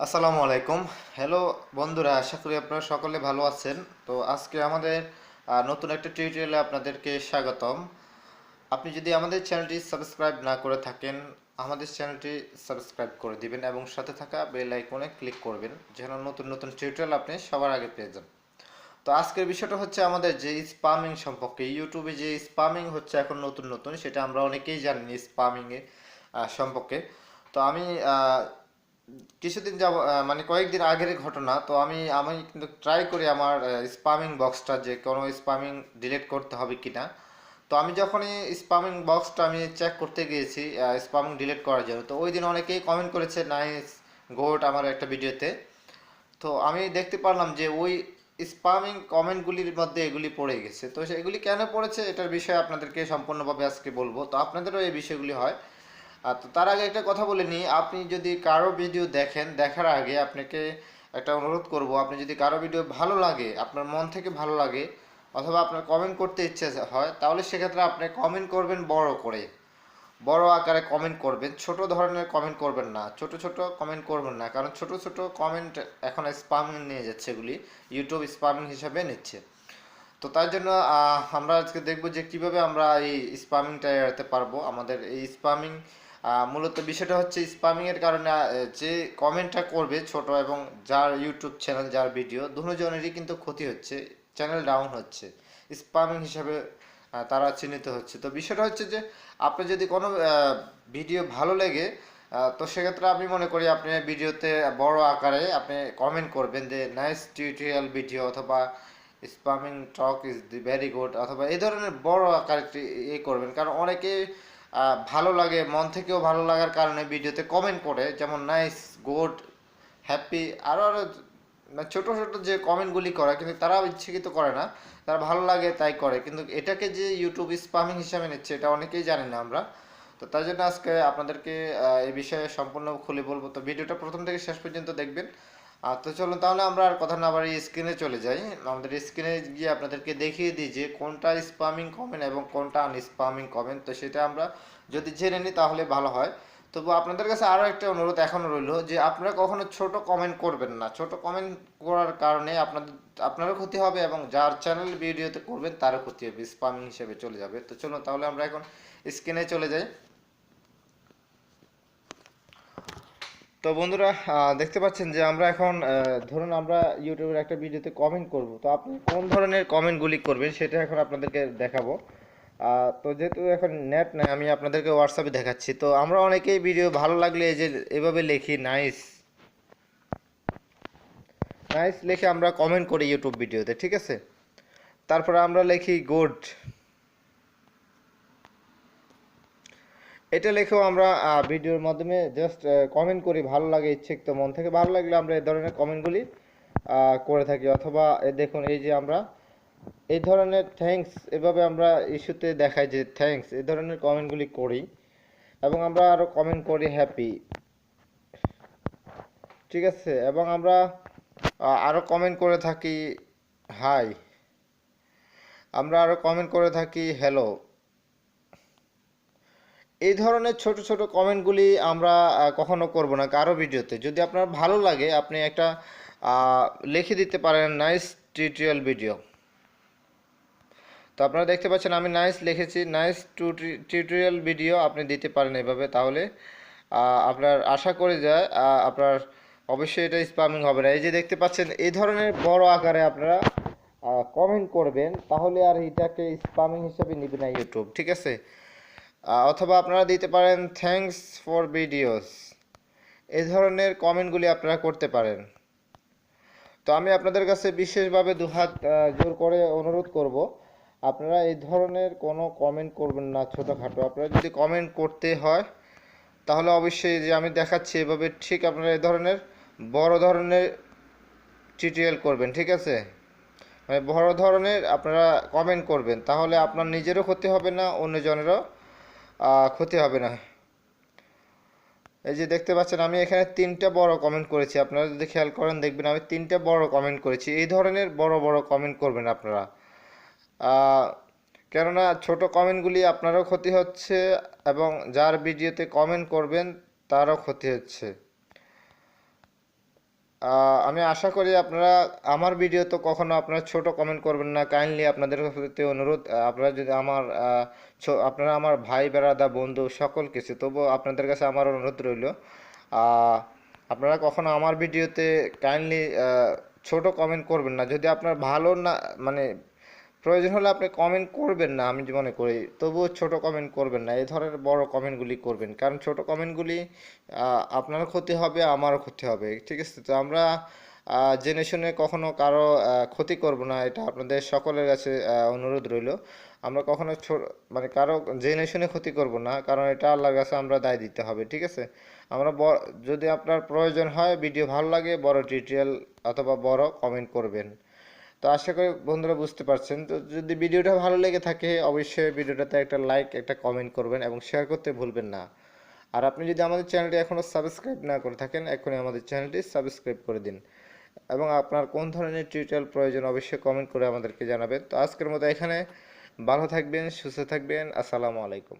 আসসালামু আলাইকুম। হ্যালো বন্ধুরা, আশা করি আপনারা সকলে ভালো আছেন। তো আজকে আমাদের নতুন একটা টিউটোরিয়ালে আপনাদেরকে স্বাগতম। আপনি যদি আমাদের চ্যানেলটি সাবস্ক্রাইব না করে থাকেন, আমাদের চ্যানেলটি সাবস্ক্রাইব করে দিবেন এবং সাথে থাকা বেল আইকনে ক্লিক করবেন, যেন নতুন নতুন টিউটোরিয়াল আপনি সবার আগে পেয়ে যান। তো আজকের বিষয়টা হচ্ছে আমাদের যে স্পামিং সম্পর্কে। ইউটিউবে যে স্পামিং হচ্ছে এখন নতুন নতুন, সেটা আমরা অনেকেই জানি স্পামিং এর সম্পর্কে। তো আমি কিছুদিন যাব, মানে কয়েকদিন আগের ঘটনা। তো আমি আমি কিন্তু ট্রাই করি আমার স্পামিং বক্সটা যে কোনো স্পামিং ডিলিট করতে হবে কিনা। তো আমি যখনই স্পামিং বক্সটা আমি চেক করতে গিয়েছি স্পামিং ডিলিট করার জন্য, তো ওই দিন অনেকেই কমেন্ট করেছে নাইস গোড আমার একটা ভিডিওতে। তো আমি দেখতে পারলাম যে ওই স্পামিং কমেন্টগুলির মধ্যে এগুলি পড়ে গেছে। তো এগুলি কেন পড়েছে এটার বিষয়ে আপনাদেরকে সম্পূর্ণভাবে আজকে বলবো। তো আপনাদেরও এই বিষয়গুলি হয়। তো তার আগে একটা কথা বলে নিই, আপনি যদি কারো ভিডিও দেখেন, দেখার আগে আপনাকে একটা অনুরোধ করব, আপনি যদি কারো ভিডিও ভালো লাগে, আপনার মন থেকে ভালো লাগে, অথবা আপনার কমেন্ট করতে ইচ্ছে হয়, তাহলে সেক্ষেত্রে আপনি কমেন্ট করবেন বড় করে, বড় আকারে কমেন্ট করবেন। ছোট ধরনের কমেন্ট করবেন না, ছোট ছোট কমেন্ট করবেন না, কারণ ছোট ছোট কমেন্ট এখন স্পামিং নিয়ে যাচ্ছে, এগুলি ইউটিউব স্পামিং হিসাবে নিচ্ছে। তো তার জন্য আমরা আজকে দেখব যে কিভাবে আমরা এই স্পামিংটা এড়াতে পারবো। আমাদের এই স্পামিং মূলত বিষয়টা হচ্ছে স্পামিং এর কারণে যে কমেন্টটা করবে ছোট এবং যার ইউটিউব চ্যানেল, যার ভিডিও, দুজনেরই কিন্তু ক্ষতি হচ্ছে, চ্যানেল ডাউন হচ্ছে, স্পামিং হিসাবে তারা চিহ্নিত হচ্ছে। তো বিষয়টা হচ্ছে যে আপনি যদি কোনো ভিডিও ভালো লেগে, তো সেক্ষেত্রে আমি মনে করি আপনি ভিডিওতে বড় আকারে আপনি কমেন্ট করবেন যে নাইস টিউটোরিয়াল ভিডিও, অথবা spamming talk is the very good, অথবা এই ধরনের বড় আকারে করবেন। কারণ অনেকে ভালো লাগে, মন থেকেও ভালো লাগার কারণে ভিডিওতে কমেন্ট করে, যেমন নাইস, গুড, হ্যাপি, আরও আরও মানে ছোট ছোট যে কমেন্টগুলি করে, কিন্তু তারা ইচ্ছাকৃত করে না, তারা ভালো লাগে তাই করে। কিন্তু এটাকে যে ইউটিউব স্পামিং হিসাবে নিচ্ছে, এটা অনেকেই জানি না আমরা। তো তাই জন্য আজকে আপনাদেরকে এই বিষয়ে সম্পূর্ণ খুলে বলবো। তো ভিডিওটা প্রথম থেকে শেষ পর্যন্ত দেখবেন। তো চলুন তাহলে আমরা আর কথা না বাড়িয়ে স্ক্রিনে চলে যাই। আমাদের স্ক্রিনে গিয়ে আপনাদেরকে দেখিয়ে দিই যে কোনটা স্পামিং কমেন্ট এবং কোনটা আনস্পামিং কমেন্ট। তো সেটা আমরা যদি জেনে নিই তাহলে ভালো হয়। তবু আপনাদের কাছে আরও একটা অনুরোধ এখনও রইল যে আপনারা কখনো ছোট কমেন্ট করবেন না। ছোট কমেন্ট করার কারণে আপনারও ক্ষতি হবে এবং যার চ্যানেল ভিডিওতে করবেন তারও ক্ষতি হবে, স্পামিং হিসেবে চলে যাবে। তো চলুন তাহলে আমরা এখন স্ক্রিনে চলে যাই। তো বন্ধুরা, দেখতে পাচ্ছেন যে আমরা এখন ধরুন আমরা ইউটিউবের একটা ভিডিওতে কমেন্ট করব। তো আপনি কোন ধরনের কমেন্টগুলি করবেন সেটা এখন আপনাদেরকে দেখাবো। তো যেহেতু এখন নেট নাই, আমি আপনাদেরকে হোয়াটসঅ্যাপে দেখাচ্ছি। তো আমরা অনেকেই ভিডিও ভালো লাগলে এই যে এভাবে লিখি নাইস, নাইস লিখে আমরা কমেন্ট করি ইউটিউব ভিডিওতে, ঠিক আছে। তারপরে আমরা লিখি গুড, এটা লিখেও আমরা ভিডিওর মাধ্যমে জাস্ট কমেন্ট করি, ভালো লাগে, ইচ্ছাকৃত মন থেকে ভালো লাগলে আমরা এই ধরনের কমেন্টগুলি করে থাকি। অথবা দেখুন এই যে আমরা এই ধরনের থ্যাঙ্কস, এভাবে আমরা ইস্যুতে দেখাই যে থ্যাঙ্কস, এই ধরনের কমেন্টগুলি করি। এবং আমরা আরও কমেন্ট করি হ্যাপি, ঠিক আছে। এবং আমরা আরও কমেন্ট করে থাকি হাই, আমরা আরও কমেন্ট করে থাকি হ্যালো। এই ধরনের ছোট ছোট কমেন্টগুলি আমরা কখনো করব না কারো ভিডিওতে। যদি আপনার ভালো লাগে আপনি একটা লিখে দিতে পারেন নাইস টিউটোরিয়াল ভিডিও। তো আপনারা দেখতে পাচ্ছেন আমি নাইস লিখেছি, নাইস টিউটোরিয়াল ভিডিও আপনি দিতে পারেন এভাবে। তাহলে আপনার আশা করে যায় আপনার অবশ্যই এটা স্প্যামিং হবে না। এই যে দেখতে পাচ্ছেন এই ধরনের বড় আকারে আপনারা কমেন্ট করবেন, তাহলে আর এটাকে স্প্যামিং হিসেবে নেবে না ইউটিউব, ঠিক আছে। অথবা আপনারা দিতে পারেন থ্যাঙ্কস ফর ভিডিওস, এই ধরনের কমেন্টগুলি আপনারা করতে পারেন। তো আমি আপনাদের কাছে বিশেষভাবে দুহাত জোর করে অনুরোধ করব, আপনারা এই ধরনের কোনো কমেন্ট করবেন না ছোটোখাটো। আপনারা যদি কমেন্ট করতে হয় তাহলে অবশ্যই যে আমি দেখাচ্ছি এভাবে, ঠিক আপনারা এই ধরনের বড় ধরনের টিউটোরিয়াল করবেন, ঠিক আছে। মানে বড় ধরনের আপনারা কমেন্ট করবেন, তাহলে আপনার নিজেরও ক্ষতি হবে না, অন্যজনেরও ক্ষতি হবে না। এই যে দেখতে পাচ্ছেন আমি এখানে 3টা বড় কমেন্ট করেছি, আপনারা যদি খেয়াল করেন দেখবেন আমি 3টা বড় কমেন্ট করেছি। এই ধরনের বড় বড় কমেন্ট করবেন আপনারা, কেননা ছোট কমেন্টগুলি আপনারও ক্ষতি হচ্ছে এবং যার ভিডিওতে কমেন্ট করবেন তারও ক্ষতি হচ্ছে। আমি আশা করি আপনারা আমার ভিডিও তো কখনো আপনারা ছোট কমেন্ট করবেন না। কাইন্ডলি আপনাদের প্রতি অনুরোধ, আপনারা যদি আমার আপনারা আমার ভাই বেড়াদা বন্ধু সকল কিছু, তবুও আপনাদের কাছে আমার অনুরোধ রইল, আপনারা কখনো আমার ভিডিওতে কাইন্ডলি ছোট কমেন্ট করবেন না। যদি আপনার ভালো না মানে প্রয়োজন হলে আপনি কমেন্ট করবেন না, আমি মনে করি, তবুও ছোট কমেন্ট করবেন না। এই ধরনের বড় কমেন্টগুলি করবেন, কারণ ছোট কমেন্টগুলি আপনারও ক্ষতি হবে, আমারও ক্ষতি হবে, ঠিক আছে? তো আমরা জেনে শুনে কখনো কারো ক্ষতি করব না, এটা আপনাদের সকলের কাছে অনুরোধ রইল। আমরা কখনো মানে কারো জেনে শুনে ক্ষতি করব না, কারণ এটা আল্লাহর কাছে আমরা দায় দিতে হবে, ঠিক আছে? আমরা যদি আপনার প্রয়োজন হয়, ভিডিও ভালো লাগে, বড় টিউটোরিয়াল অথবা বড় কমেন্ট করবেন। তো আশা করি বন্ধুরা বুঝতে পারছেন। তো যদি ভিডিওটা ভালো লেগে থাকে, অবশ্যই ভিডিওটাতে একটা লাইক একটা কমেন্ট করবেন এবং শেয়ার করতে ভুলবেন না। আর আপনি যদি আমাদের চ্যানেলটি এখনও সাবস্ক্রাইব না করে থাকেন, এখনই আমাদের চ্যানেলটি সাবস্ক্রাইব করে দিন এবং আপনার কোন ধরনের টিউটোরিয়াল প্রয়োজন অবশ্যই কমেন্ট করে আমাদেরকে জানাবেন। তো আজকের মতো এখানে, ভালো থাকবেন, সুস্থ থাকবেন, আসসালামু আলাইকুম।